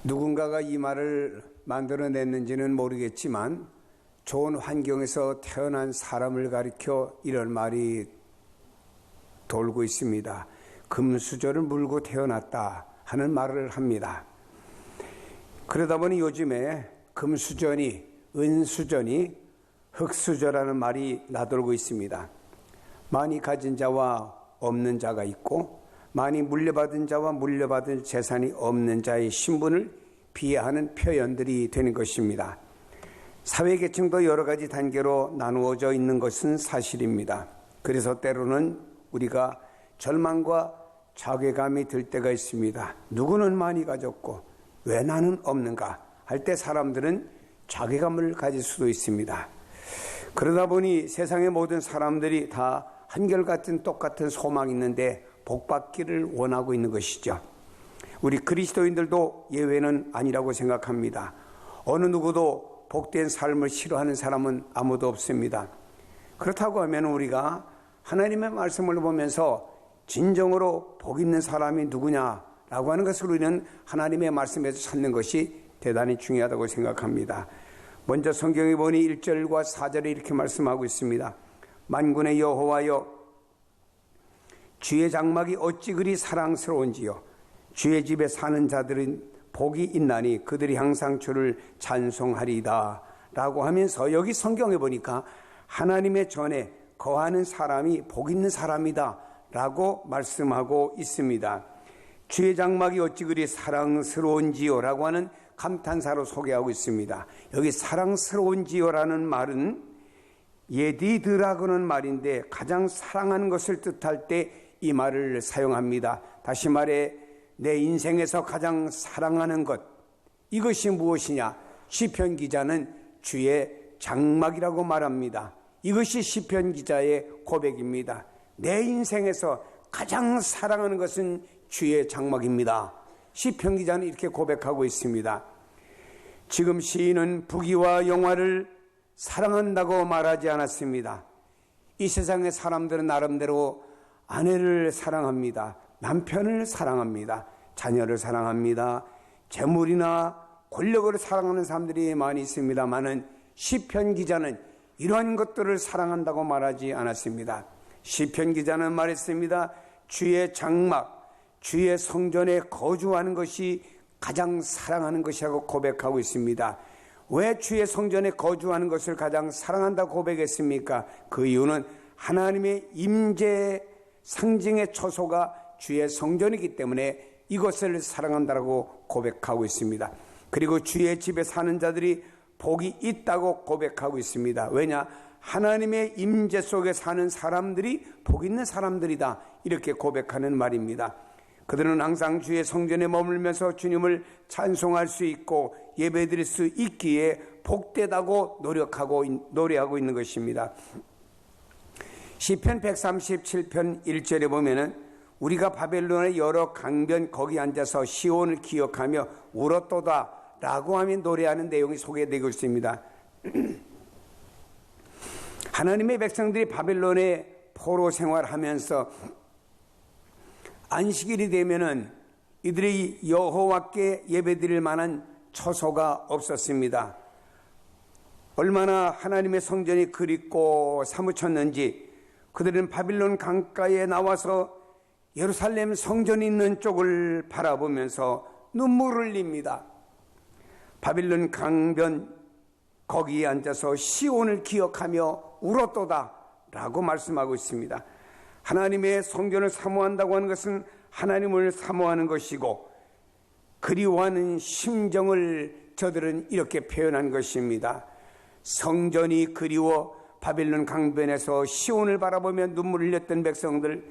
누군가가 이 말을 만들어냈는지는 모르겠지만 좋은 환경에서 태어난 사람을 가리켜 이런 말이 돌고 있습니다. 금수저를 물고 태어났다 하는 말을 합니다. 그러다 보니 요즘에 금수저니 은수저니 흙수저라는 말이 나돌고 있습니다. 많이 가진 자와 없는 자가 있고 많이 물려받은 자와 물려받은 재산이 없는 자의 신분을 비하하는 표현들이 되는 것입니다. 사회계층도 여러 가지 단계로 나누어져 있는 것은 사실입니다. 그래서 때로는 우리가 절망과 자괴감이 들 때가 있습니다. 누구는 많이 가졌고 왜 나는 없는가 할 때 사람들은 자괴감을 가질 수도 있습니다. 그러다 보니 세상의 모든 사람들이 다 한결같은 똑같은 소망이 있는데 복받기를 원하고 있는 것이죠. 우리 그리스도인들도 예외는 아니라고 생각합니다. 어느 누구도 복된 삶을 싫어하는 사람은 아무도 없습니다. 그렇다고 하면 우리가 하나님의 말씀을 보면서 진정으로 복 있는 사람이 누구냐라고 하는 것을 우리는 하나님의 말씀에서 찾는 것이 대단히 중요하다고 생각합니다. 먼저 성경에 보니 1절과 4절에 이렇게 말씀하고 있습니다. 만군의 여호와여, 주의 장막이 어찌 그리 사랑스러운지요. 주의 집에 사는 자들은 복이 있나니 그들이 항상 주를 찬송하리이다 라고 하면서 여기 성경에 보니까 하나님의 전에 거하는 사람이 복 있는 사람이다 라고 말씀하고 있습니다. 주의 장막이 어찌 그리 사랑스러운지요 라고 하는 감탄사로 소개하고 있습니다. 여기 사랑스러운지요 라는 말은 예디드라고는 말인데 가장 사랑하는 것을 뜻할 때 이 말을 사용합니다. 다시 말해 내 인생에서 가장 사랑하는 것, 이것이 무엇이냐? 시편 기자는 주의 장막이라고 말합니다. 이것이 시편 기자의 고백입니다. 내 인생에서 가장 사랑하는 것은 주의 장막입니다. 시편 기자는 이렇게 고백하고 있습니다. 지금 시인은 부귀와 영화를 사랑한다고 말하지 않았습니다. 이 세상의 사람들은 나름대로 아내를 사랑합니다. 남편을 사랑합니다. 자녀를 사랑합니다. 재물이나 권력을 사랑하는 사람들이 많이 있습니다만은 시편 기자는 이러한 것들을 사랑한다고 말하지 않았습니다. 시편 기자는 말했습니다. 주의 장막, 주의 성전에 거주하는 것이 가장 사랑하는 것이라고 고백하고 있습니다. 왜 주의 성전에 거주하는 것을 가장 사랑한다고 고백했습니까? 그 이유는 하나님의 임재 상징의 처소가 주의 성전이기 때문에 이것을 사랑한다고 고백하고 있습니다. 그리고 주의 집에 사는 자들이 복이 있다고 고백하고 있습니다. 왜냐? 하나님의 임재 속에 사는 사람들이 복 있는 사람들이다, 이렇게 고백하는 말입니다. 그들은 항상 주의 성전에 머물면서 주님을 찬송할 수 있고 예배드릴 수 있기에 복되다고 노래하고 있는 것입니다. 시편 137편 1절에 보면은 우리가 바벨론의 여러 강변 거기 앉아서 시온을 기억하며 울었도다 라고 하며 노래하는 내용이 소개되고 있습니다. 하나님의 백성들이 바벨론의 포로 생활하면서 안식일이 되면은 이들이 여호와께 예배드릴 만한 처소가 없었습니다. 얼마나 하나님의 성전이 그립고 사무쳤는지 그들은 바빌론 강가에 나와서 예루살렘 성전이 있는 쪽을 바라보면서 눈물을 흘립니다. 바빌론 강변 거기에 앉아서 시온을 기억하며 울었도다 라고 말씀하고 있습니다. 하나님의 성전을 사모한다고 하는 것은 하나님을 사모하는 것이고 그리워하는 심정을 저들은 이렇게 표현한 것입니다. 성전이 그리워 바빌론 강변에서 시온을 바라보며 눈물을 흘렸던 백성들,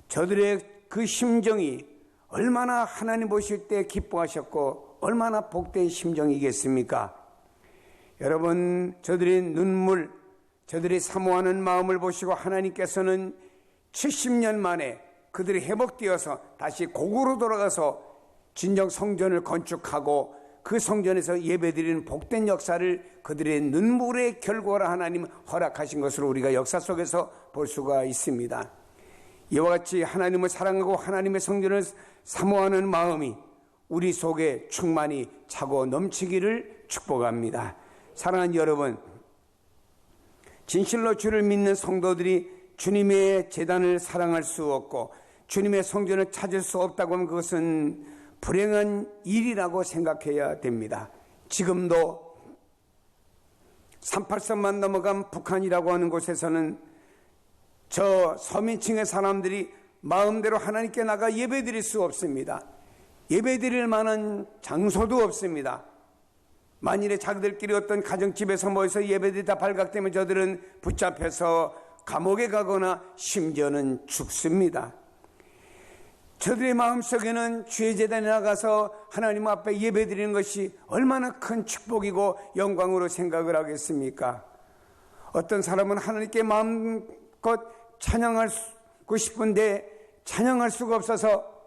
저들의 그 심정이 얼마나 하나님 보실 때 기뻐하셨고 얼마나 복된 심정이겠습니까? 여러분, 저들의 눈물, 저들이 사모하는 마음을 보시고 하나님께서는 70년 만에 그들이 회복되어서 다시 고구로 돌아가서 진정 성전을 건축하고 그 성전에서 예배드리는 복된 역사를 그들의 눈물의 결과로 하나님 허락하신 것으로 우리가 역사 속에서 볼 수가 있습니다. 이와 같이 하나님을 사랑하고 하나님의 성전을 사모하는 마음이 우리 속에 충만히 차고 넘치기를 축복합니다. 사랑하는 여러분, 진실로 주를 믿는 성도들이 주님의 제단을 사랑할 수 없고 주님의 성전을 찾을 수 없다고 하면 그것은 불행한 일이라고 생각해야 됩니다. 지금도 383만 넘어간 북한이라고 하는 곳에서는 저 서민층의 사람들이 마음대로 하나님께 나가 예배드릴 수 없습니다. 예배드릴 만한 장소도 없습니다. 만일에 자기들끼리 어떤 가정집에서 모여서 예배드리다 발각되면 저들은 붙잡혀서 감옥에 가거나 심지어는 죽습니다. 저들의 마음속에는 주의 제단에 나가서 하나님 앞에 예배드리는 것이 얼마나 큰 축복이고 영광으로 생각을 하겠습니까? 어떤 사람은 하나님께 마음껏 찬양하고 싶은데 찬양할 수가 없어서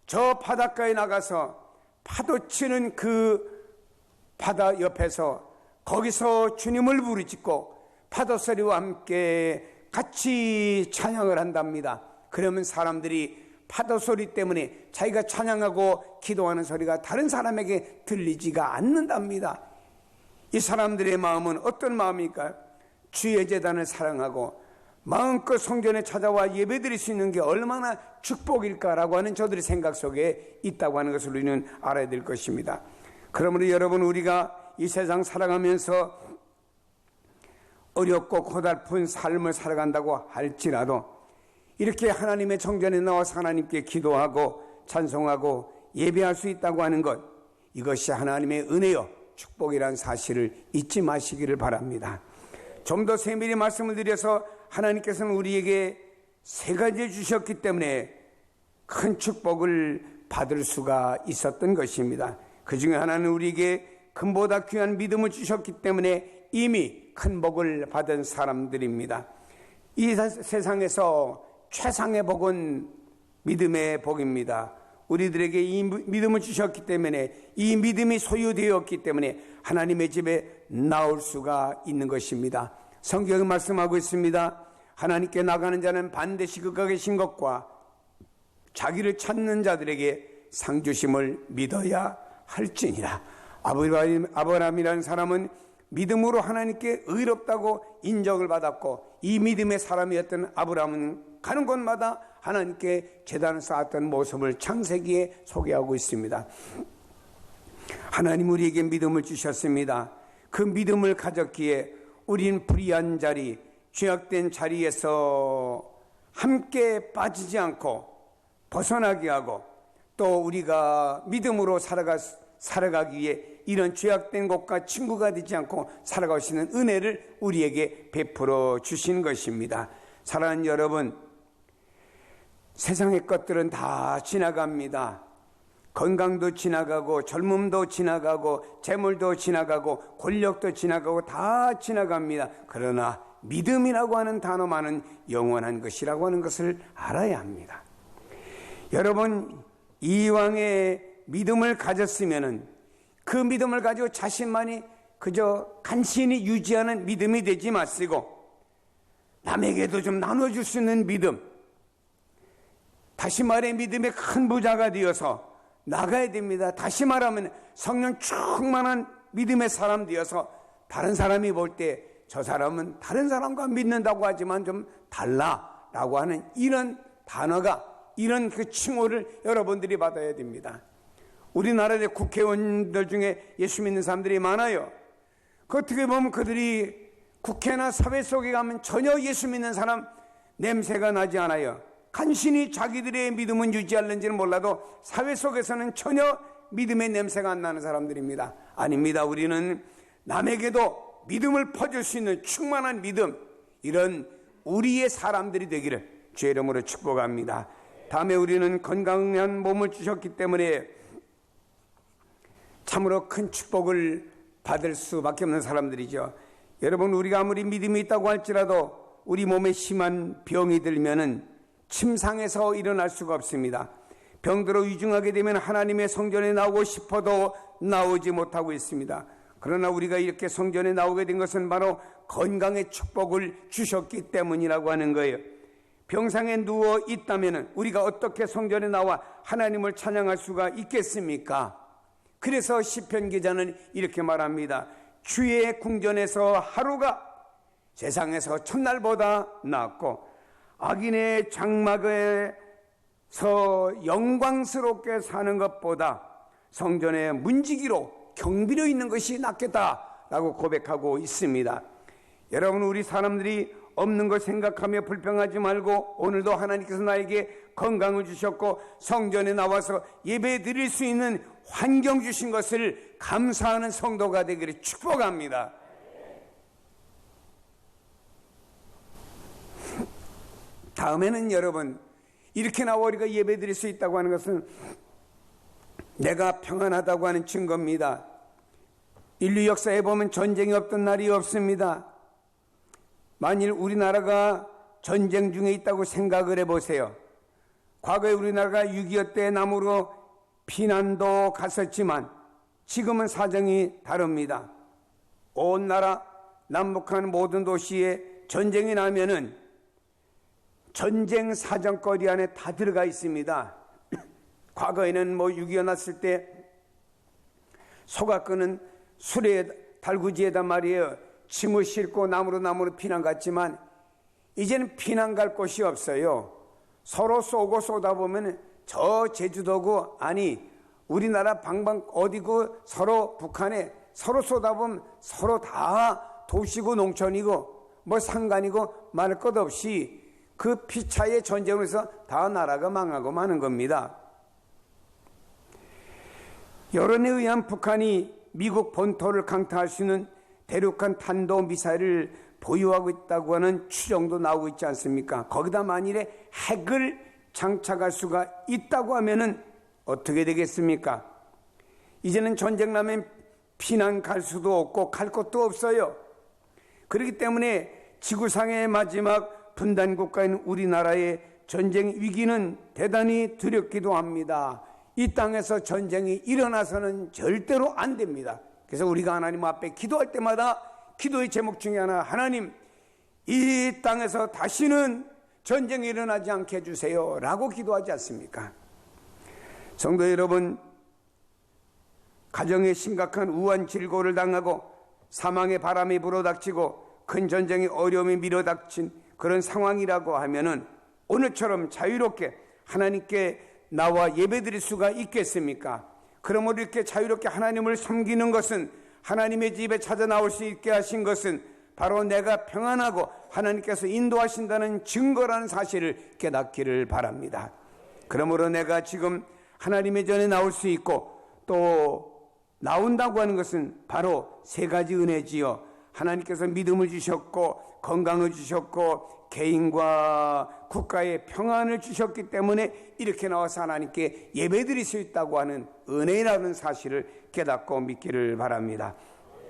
저 바닷가에 나가서 파도 치는 그 바다 옆에서 거기서 주님을 부르짖고 파도 소리와 함께 같이 찬양을 한답니다. 그러면 사람들이 파도 소리 때문에 자기가 찬양하고 기도하는 소리가 다른 사람에게 들리지가 않는답니다. 이 사람들의 마음은 어떤 마음일까요? 주의 제단을 사랑하고 마음껏 성전에 찾아와 예배드릴 수 있는 게 얼마나 축복일까라고 하는 저들의 생각 속에 있다고 하는 것을 우리는 알아야 될 것입니다. 그러므로 여러분, 우리가 이 세상 살아가면서 어렵고 고달픈 삶을 살아간다고 할지라도 이렇게 하나님의 정전에 나와서 하나님께 기도하고 찬송하고 예배할 수 있다고 하는 것, 이것이 하나님의 은혜요 축복이라는 사실을 잊지 마시기를 바랍니다. 좀 더 세밀히 말씀을 드려서 하나님께서는 우리에게 세 가지 주셨기 때문에 큰 축복을 받을 수가 있었던 것입니다. 그 중에 하나는 우리에게 금보다 귀한 믿음을 주셨기 때문에 이미 큰 복을 받은 사람들입니다. 이 세상에서 최상의 복은 믿음의 복입니다. 우리들에게 이 믿음을 주셨기 때문에, 이 믿음이 소유되었기 때문에 하나님의 집에 나올 수가 있는 것입니다. 성경이 말씀하고 있습니다. 하나님께 나가는 자는 반드시 그가 계신 것과 자기를 찾는 자들에게 상 주심을 믿어야 할지니라. 아브라함이라는 사람은 믿음으로 하나님께 의롭다고 인정을 받았고, 이 믿음의 사람이었던 아브라함은 가는 곳마다 하나님께 제단을 쌓았던 모습을 창세기에 소개하고 있습니다. 하나님 우리에게 믿음을 주셨습니다. 그 믿음을 가졌기에 우린 불의한 자리, 죄악된 자리에서 함께 빠지지 않고 벗어나게 하고, 또 우리가 믿음으로 살아가기 위해 이런 죄악된 것과 친구가 되지 않고 살아갈 수 있는 은혜를 우리에게 베풀어 주신 것입니다. 사랑하는 여러분, 세상의 것들은 다 지나갑니다. 건강도 지나가고 젊음도 지나가고 재물도 지나가고 권력도 지나가고 다 지나갑니다. 그러나 믿음이라고 하는 단어만은 영원한 것이라고 하는 것을 알아야 합니다. 여러분, 이왕의 믿음을 가졌으면은 그 믿음을 가지고 자신만이 그저 간신히 유지하는 믿음이 되지 마시고 남에게도 좀 나눠줄 수 있는 믿음, 다시 말해 믿음의 큰 부자가 되어서 나가야 됩니다. 다시 말하면 성령 충만한 믿음의 사람 되어서 다른 사람이 볼 때 저 사람은 다른 사람과 믿는다고 하지만 좀 달라라고 하는 이런 단어가, 이런 그 칭호를 여러분들이 받아야 됩니다. 우리나라의 국회의원들 중에 예수 믿는 사람들이 많아요. 그 어떻게 보면 그들이 국회나 사회 속에 가면 전혀 예수 믿는 사람 냄새가 나지 않아요. 간신히 자기들의 믿음은 유지하는지는 몰라도 사회 속에서는 전혀 믿음의 냄새가 안 나는 사람들입니다. 아닙니다. 우리는 남에게도 믿음을 퍼줄 수 있는 충만한 믿음, 이런 우리의 사람들이 되기를 주의 이름으로 축복합니다. 다음에 우리는 건강한 몸을 주셨기 때문에 참으로 큰 축복을 받을 수밖에 없는 사람들이죠. 여러분, 우리가 아무리 믿음이 있다고 할지라도 우리 몸에 심한 병이 들면은 침상에서 일어날 수가 없습니다. 병들어 위중하게 되면 하나님의 성전에 나오고 싶어도 나오지 못하고 있습니다. 그러나 우리가 이렇게 성전에 나오게 된 것은 바로 건강의 축복을 주셨기 때문이라고 하는 거예요. 병상에 누워 있다면 우리가 어떻게 성전에 나와 하나님을 찬양할 수가 있겠습니까? 그래서 시편 기자는 이렇게 말합니다. 주의 궁전에서 하루가 세상에서 첫날보다 낫고 악인의 장막에서 영광스럽게 사는 것보다 성전의 문지기로 경비로 있는 것이 낫겠다라고 고백하고 있습니다. 여러분, 우리 사람들이 없는 걸 생각하며 불평하지 말고 오늘도 하나님께서 나에게 건강을 주셨고 성전에 나와서 예배 드릴 수 있는 환경 주신 것을 감사하는 성도가 되기를 축복합니다. 다음에는 여러분, 이렇게 나와 우리가 예배 드릴 수 있다고 하는 것은 내가 평안하다고 하는 증거입니다. 인류 역사에 보면 전쟁이 없던 날이 없습니다. 만일 우리나라가 전쟁 중에 있다고 생각을 해보세요. 과거에 우리나라가 6.25 때 남으로 피난도 갔었지만 지금은 사정이 다릅니다. 온 나라 남북한 모든 도시에 전쟁이 나면은 전쟁 사정거리 안에 다 들어가 있습니다. 과거에는 6.25 났을 때 소가 끄는 수레 달구지에다 말이에요. 짐을 싣고 나무로 피난 갔지만 이제는 피난 갈 곳이 없어요. 서로 쏘고 쏘다 보면 저 제주도고 아니 우리나라 방방 어디고 서로 북한에 서로 쏘다 보면 서로 다 도시고 농촌이고 상간이고 말 것 없이 그 피차의 전쟁으로 해서 다 나라가 망하고 마는 겁니다. 여론에 의한 북한이 미국 본토를 강타할 수 있는 대륙간 탄도미사일을 보유하고 있다고 하는 추정도 나오고 있지 않습니까? 거기다 만일에 핵을 장착할 수가 있다고 하면은 어떻게 되겠습니까? 이제는 전쟁 나면 피난 갈 수도 없고 갈 곳도 없어요. 그렇기 때문에 지구상의 마지막 분단 국가인 우리나라의 전쟁 위기는 대단히 두렵기도 합니다. 이 땅에서 전쟁이 일어나서는 절대로 안 됩니다. 그래서 우리가 하나님 앞에 기도할 때마다 기도의 제목 중에 하나, 하나님 이 땅에서 다시는 전쟁이 일어나지 않게 해주세요 라고 기도하지 않습니까? 성도 여러분, 가정에 심각한 우한 질고를 당하고 사망의 바람이 불어닥치고 큰 전쟁의 어려움이 밀어닥친 그런 상황이라고 하면은 오늘처럼 자유롭게 하나님께 나와 예배드릴 수가 있겠습니까? 그러므로 이렇게 자유롭게 하나님을 섬기는 것은, 하나님의 집에 찾아 나올 수 있게 하신 것은 바로 내가 평안하고 하나님께서 인도하신다는 증거라는 사실을 깨닫기를 바랍니다. 그러므로 내가 지금 하나님의 전에 나올 수 있고 또 나온다고 하는 것은 바로 세 가지 은혜지요. 하나님께서 믿음을 주셨고 건강을 주셨고 개인과 국가의 평안을 주셨기 때문에 이렇게 나와서 하나님께 예배드릴 수 있다고 하는 은혜라는 사실을 깨닫고 믿기를 바랍니다.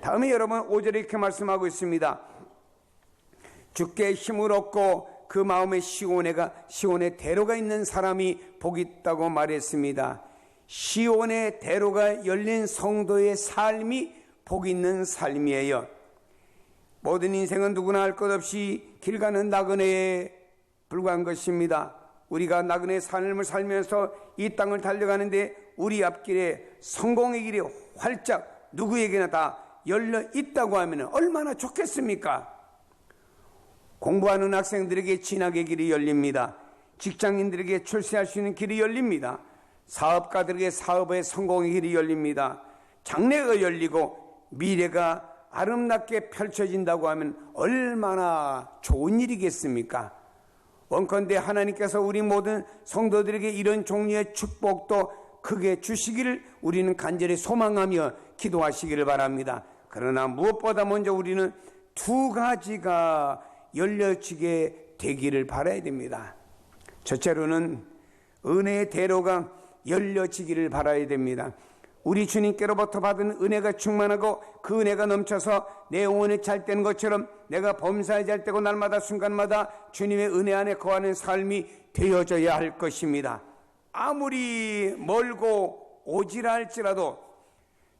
다음에 여러분 5절에 이렇게 말씀하고 있습니다. 주께 힘을 얻고 그 마음에 시온의 대로가 있는 사람이 복이 있다고 말했습니다. 시온의 대로가 열린 성도의 삶이 복 있는 삶이에요. 모든 인생은 누구나 할 것 없이 길 가는 나그네에 불과한 것입니다. 우리가 나그네의 삶을 살면서 이 땅을 달려가는데 우리 앞길에 성공의 길이 활짝 누구에게나 다 열려 있다고 하면 얼마나 좋겠습니까? 공부하는 학생들에게 진학의 길이 열립니다. 직장인들에게 출세할 수 있는 길이 열립니다. 사업가들에게 사업의 성공의 길이 열립니다. 장래가 열리고 미래가 아름답게 펼쳐진다고 하면 얼마나 좋은 일이겠습니까? 원컨대 하나님께서 우리 모든 성도들에게 이런 종류의 축복도 크게 주시기를 우리는 간절히 소망하며 기도하시기를 바랍니다. 그러나 무엇보다 먼저 우리는 두 가지가 열려지게 되기를 바라야 됩니다. 첫째로는 은혜의 대로가 열려지기를 바라야 됩니다. 우리 주님께로부터 받은 은혜가 충만하고 그 은혜가 넘쳐서 내 영혼이 잘 되는 것처럼 내가 범사에 잘 되고 날마다 순간마다 주님의 은혜 안에 거하는 삶이 되어져야 할 것입니다. 아무리 멀고 오지라 할지라도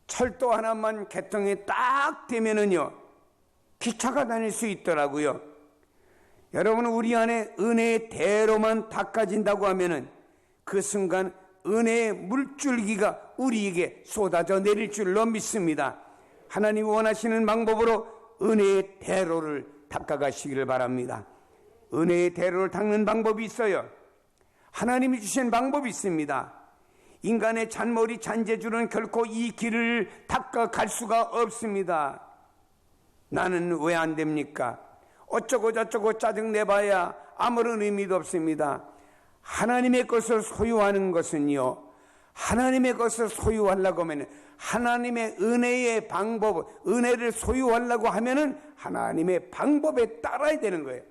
철도 하나만 개통이 딱 되면은요 기차가 다닐 수 있더라고요. 여러분, 우리 안에 은혜의 대로만 닦아진다고 하면은 그 순간 은혜의 물줄기가 우리에게 쏟아져 내릴 줄로 믿습니다. 하나님이 원하시는 방법으로 은혜의 대로를 닦아가시기를 바랍니다. 은혜의 대로를 닦는 방법이 있어요. 하나님이 주신 방법이 있습니다. 인간의 잔머리 잔재주는 결코 이 길을 닦아갈 수가 없습니다. 나는 왜 안 됩니까? 어쩌고 저쩌고 짜증내봐야 아무런 의미도 없습니다. 하나님의 것을 소유하는 것은요, 하나님의 것을 소유하려고 하면 하나님의 은혜의 방법, 은혜를 소유하려고 하면은 하나님의 방법에 따라야 되는 거예요.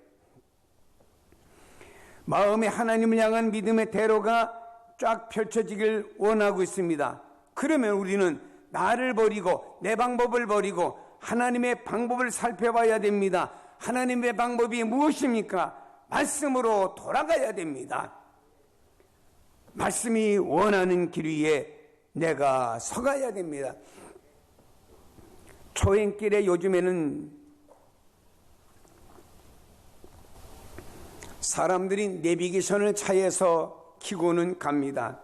마음에 하나님을 향한 믿음의 대로가 쫙 펼쳐지길 원하고 있습니다. 그러면 우리는 나를 버리고 내 방법을 버리고 하나님의 방법을 살펴봐야 됩니다. 하나님의 방법이 무엇입니까? 말씀으로 돌아가야 됩니다. 말씀이 원하는 길 위에 내가 서가야 됩니다. 초행길에 요즘에는 사람들이 내비게이션을 차에서 켜고는 갑니다.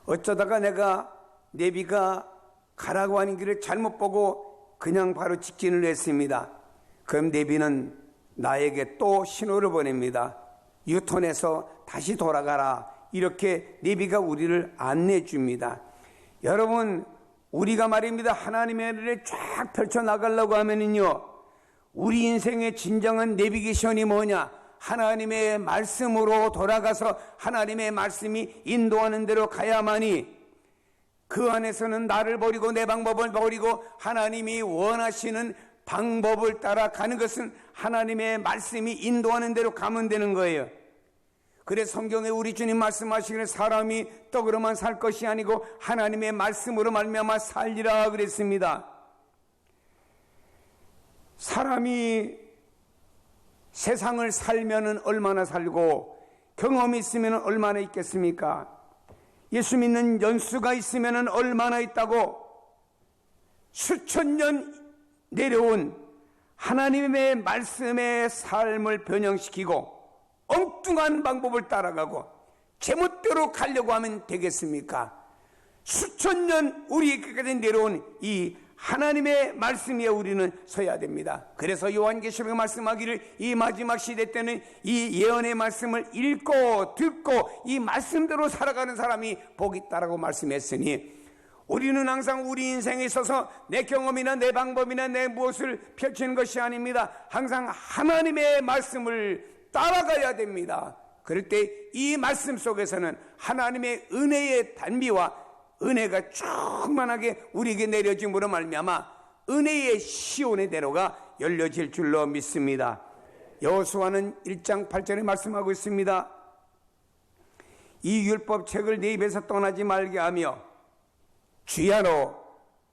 어쩌다가 내가 내비가 가라고 하는 길을 잘못 보고 그냥 바로 직진을 했습니다. 그럼 내비는 나에게 또 신호를 보냅니다. 유턴해서 다시 돌아가라. 이렇게 내비가 우리를 안내해 줍니다. 여러분, 우리가 말입니다. 하나님의 은혜를 쫙 펼쳐나가려고 하면은요, 우리 인생의 진정한 내비게이션이 뭐냐? 하나님의 말씀으로 돌아가서 하나님의 말씀이 인도하는 대로 가야만이 그 안에서는 나를 버리고 내 방법을 버리고 하나님이 원하시는 방법을 따라가는 것은 하나님의 말씀이 인도하는 대로 가면 되는 거예요. 그래서 성경에 우리 주님 말씀하시기를 사람이 떡으로만 살 것이 아니고 하나님의 말씀으로 말미암아 살리라 그랬습니다. 사람이 세상을 살면은 얼마나 살고 경험이 있으면 얼마나 있겠습니까? 예수 믿는 연수가 있으면 얼마나 있다고? 수천 년 내려온 하나님의 말씀의 삶을 변형시키고 엉뚱한 방법을 따라가고 제멋대로 가려고 하면 되겠습니까? 수천 년 우리에게까지 내려온 이 하나님의 말씀 위에 우리는 서야 됩니다. 그래서 요한계시록에 말씀하기를 이 마지막 시대 때는 이 예언의 말씀을 읽고 듣고 이 말씀대로 살아가는 사람이 복이 있다라고 말씀했으니 우리는 항상 우리 인생에 있어서 내 경험이나 내 방법이나 내 무엇을 펼치는 것이 아닙니다. 항상 하나님의 말씀을 따라가야 됩니다. 그럴 때 이 말씀 속에서는 하나님의 은혜의 단비와 은혜가 충만하게 우리에게 내려짐으로 말미암아 은혜의 시온의 대로가 열려질 줄로 믿습니다. 여호수아는 1장 8절에 말씀하고 있습니다. 이 율법책을 네 입에서 떠나지 말게 하며 주야로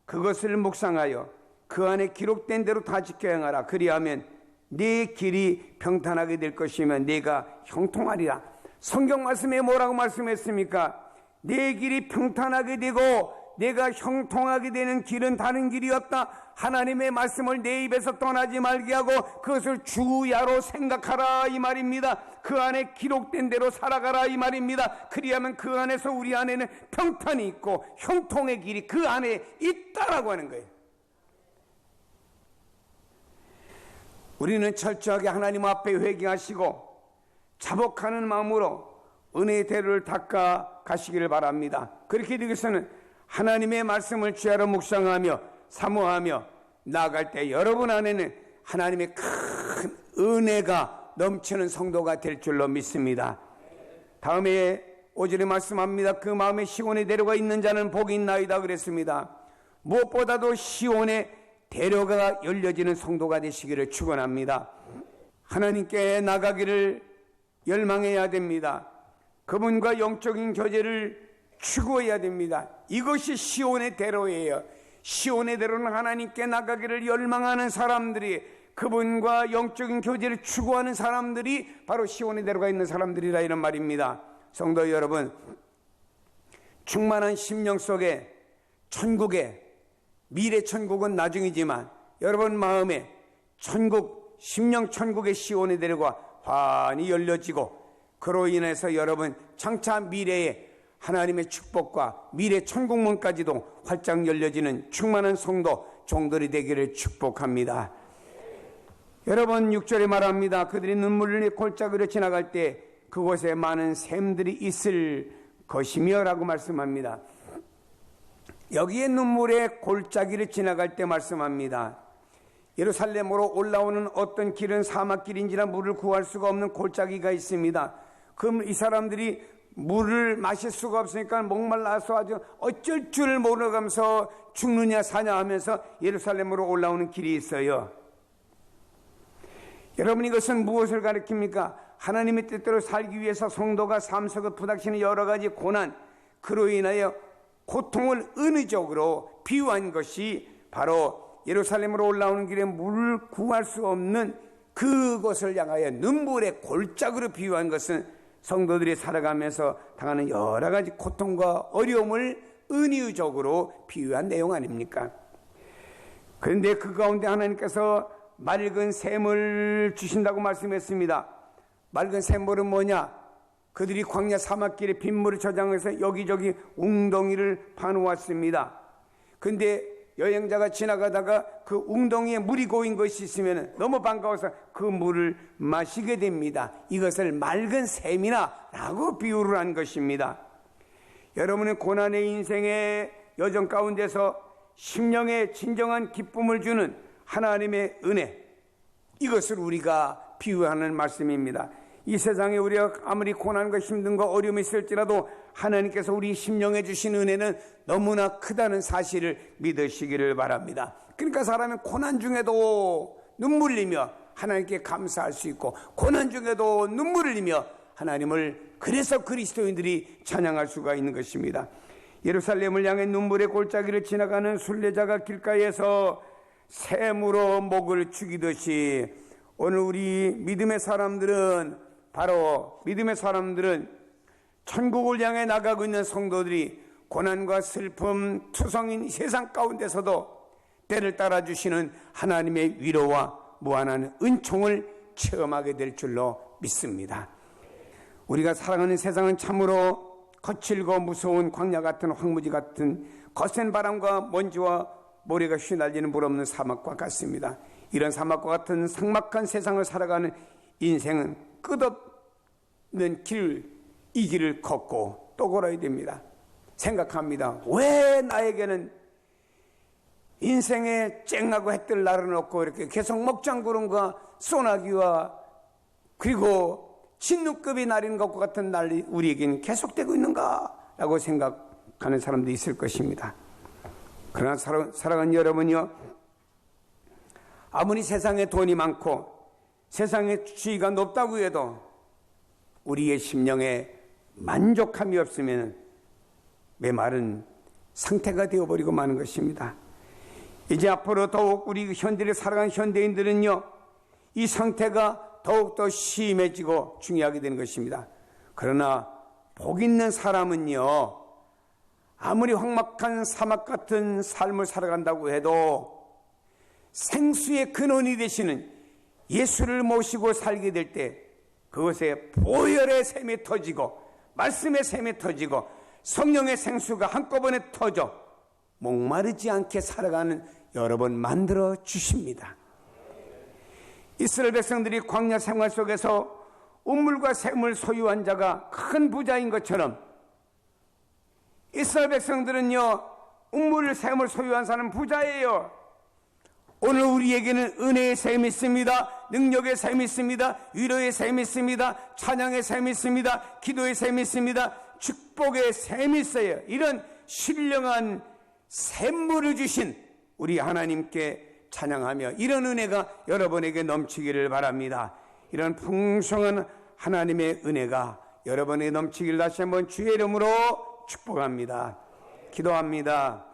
그것을 묵상하여 그 안에 기록된 대로 다 지켜 행하라. 그리하면 네 길이 평탄하게 될 것이며 네가 형통하리라. 성경 말씀에 뭐라고 말씀했습니까? 내 길이 평탄하게 되고 내가 형통하게 되는 길은 다른 길이 없다. 하나님의 말씀을 내 입에서 떠나지 말게 하고 그것을 주야로 생각하라 이 말입니다. 그 안에 기록된 대로 살아가라 이 말입니다. 그리하면 그 안에서 우리 안에는 평탄이 있고 형통의 길이 그 안에 있다라고 하는 거예요. 우리는 철저하게 하나님 앞에 회개하시고 자복하는 마음으로 은혜의 대로를 닦아 가시기를 바랍니다. 그렇게 되기 위해서는 하나님의 말씀을 주야로 묵상하며 사모하며 나아갈 때 여러분 안에는 하나님의 큰 은혜가 넘치는 성도가 될 줄로 믿습니다. 다음에 5절에 말씀합니다. 그 마음에 시온의 대로가 있는 자는 복이 있나이다 그랬습니다. 무엇보다도 시온의 대로가 열려지는 성도가 되시기를 축원합니다. 하나님께 나가기를 열망해야 됩니다. 그분과 영적인 교제를 추구해야 됩니다. 이것이 시온의 대로예요. 시온의 대로는 하나님께 나가기를 열망하는 사람들이, 그분과 영적인 교제를 추구하는 사람들이 바로 시온의 대로가 있는 사람들이라 이런 말입니다. 성도 여러분, 충만한 심령 속에 천국에, 미래 천국은 나중이지만 여러분 마음에 천국, 심령 천국의 시온의 대로가 환히 열려지고 그로 인해서 여러분 장차 미래에 하나님의 축복과 미래 천국문까지도 활짝 열려지는 충만한 성도 종들이 되기를 축복합니다. 여러분 6절에 말합니다. 그들이 눈물을 흘려 골짜기로 지나갈 때 그곳에 많은 샘들이 있을 것이며 라고 말씀합니다. 여기에 눈물의 골짜기를 지나갈 때 말씀합니다. 예루살렘으로 올라오는 어떤 길은 사막길인지라 물을 구할 수가 없는 골짜기가 있습니다. 그럼 이 사람들이 물을 마실 수가 없으니까 목말라서 아주 어쩔 줄 모르면서 죽느냐 사냐 하면서 예루살렘으로 올라오는 길이 있어요. 여러분 이것은 무엇을 가리킵니까? 하나님의 뜻대로 살기 위해서 성도가 삶 속에 부닥치는 여러 가지 고난, 그로 인하여 고통을 은유적으로 비유한 것이 바로 예루살렘으로 올라오는 길에 물을 구할 수 없는 그것을 향하여 눈물의 골짜기로 비유한 것은 성도들이 살아가면서 당하는 여러 가지 고통과 어려움을 은유적으로 비유한 내용 아닙니까? 그런데 그 가운데 하나님께서 맑은 샘을 주신다고 말씀했습니다. 맑은 샘물은 뭐냐? 그들이 광야 사막길에 빗물을 저장해서 여기저기 웅덩이를 파놓았습니다. 그런데 여행자가 지나가다가 그 웅덩이에 물이 고인 것이 있으면 너무 반가워서 그 물을 마시게 됩니다. 이것을 맑은 샘이나 라고 비유를 한 것입니다. 여러분의 고난의 인생의 여정 가운데서 심령에 진정한 기쁨을 주는 하나님의 은혜, 이것을 우리가 비유하는 말씀입니다. 이 세상에 우리가 아무리 고난과 힘든과 어려움이 있을지라도 하나님께서 우리 심령에 주신 은혜는 너무나 크다는 사실을 믿으시기를 바랍니다. 그러니까 사람은 고난 중에도 눈물 흘리며 하나님께 감사할 수 있고, 고난 중에도 눈물 흘리며 하나님을 그래서 그리스도인들이 찬양할 수가 있는 것입니다. 예루살렘을 향해 눈물의 골짜기를 지나가는 순례자가 길가에서 샘으로 목을 축이듯이 오늘 우리 믿음의 사람들은 천국을 향해 나가고 있는 성도들이 고난과 슬픔 투성인 세상 가운데서도 때를 따라 주시는 하나님의 위로와 무한한 은총을 체험하게 될 줄로 믿습니다. 우리가 살아가는 세상은 참으로 거칠고 무서운 광야 같은 황무지 같은 거센 바람과 먼지와 모래가 휘날리는 물 없는 사막과 같습니다. 이런 사막과 같은 삭막한 세상을 살아가는 인생은 끝없는 이 길을 걷고 또 걸어야 됩니다. 생각합니다. 왜 나에게는 인생에 쨍하고 해뜰 날은 없고 이렇게 계속 먹장구름과 소나기와 그리고 진눈급이 내리는 것과 같은 날이 우리에게는 계속되고 있는가라고 생각하는 사람도 있을 것입니다. 그러나 사랑하는 여러분이요, 아무리 세상에 돈이 많고 세상에 지위가 높다고 해도 우리의 심령에 만족함이 없으면 메마른 상태가 되어버리고 마는 것입니다. 이제 앞으로 더욱 우리 현대를 살아가는 현대인들은요, 이 상태가 더욱더 심해지고 중요하게 되는 것입니다. 그러나 복 있는 사람은요, 아무리 황막한 사막 같은 삶을 살아간다고 해도 생수의 근원이 되시는 예수를 모시고 살게 될 때 그것에 보혈의 샘이 터지고 말씀의 샘이 터지고 성령의 생수가 한꺼번에 터져 목마르지 않게 살아가는 여러분 만들어 주십니다. 이스라엘 백성들이 광야 생활 속에서 우물과 샘을 소유한 자가 큰 부자인 것처럼 이스라엘 백성들은요, 우물 샘을 소유한 사람은 부자예요. 오늘 우리에게는 은혜의 샘이 있습니다. 능력의 샘이 있습니다. 위로의 샘이 있습니다. 찬양의 샘이 있습니다. 기도의 샘이 있습니다. 축복의 샘이 있어요. 이런 신령한 샘물을 주신 우리 하나님께 찬양하며 이런 은혜가 여러분에게 넘치기를 바랍니다. 이런 풍성한 하나님의 은혜가 여러분에게 넘치기를 다시 한번 주의 이름으로 축복합니다. 기도합니다.